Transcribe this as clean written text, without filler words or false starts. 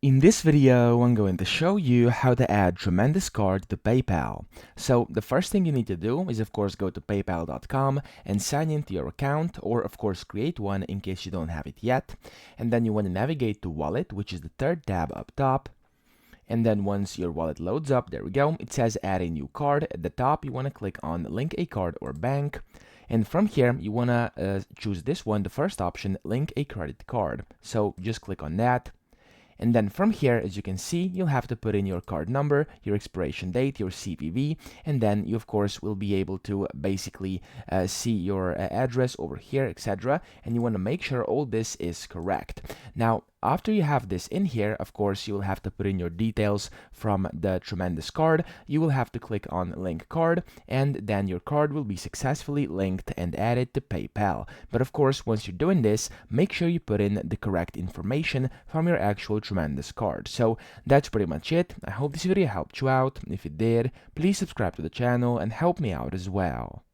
In this video, I'm going to show you how to add Tremendous Card to PayPal. So the first thing you need to do is of course go to paypal.com and sign into your account, or of course create one in case you don't have it yet. And then you want to navigate to Wallet, which is the third tab up top. And then once your wallet loads up, there we go, it says add a new card. At the top, you want to click on link a card or bank. And from here, you want to choose this one, the first option, link a credit card. So just click on that. And then from here, as you can see, you'll have to put in your card number, your expiration date, your CVV, and then you of course will be able to basically see your address over here, etc. And you want to make sure all this is correct. Now, after you have this in here, of course, you will have to put in your details from the Tremendous card. You will have to click on link card, and then your card will be successfully linked and added to PayPal. But of course, once you're doing this, make sure you put in the correct information from your actual Tremendous card. So that's pretty much it. I hope this video helped you out. If it did, please subscribe to the channel and help me out as well.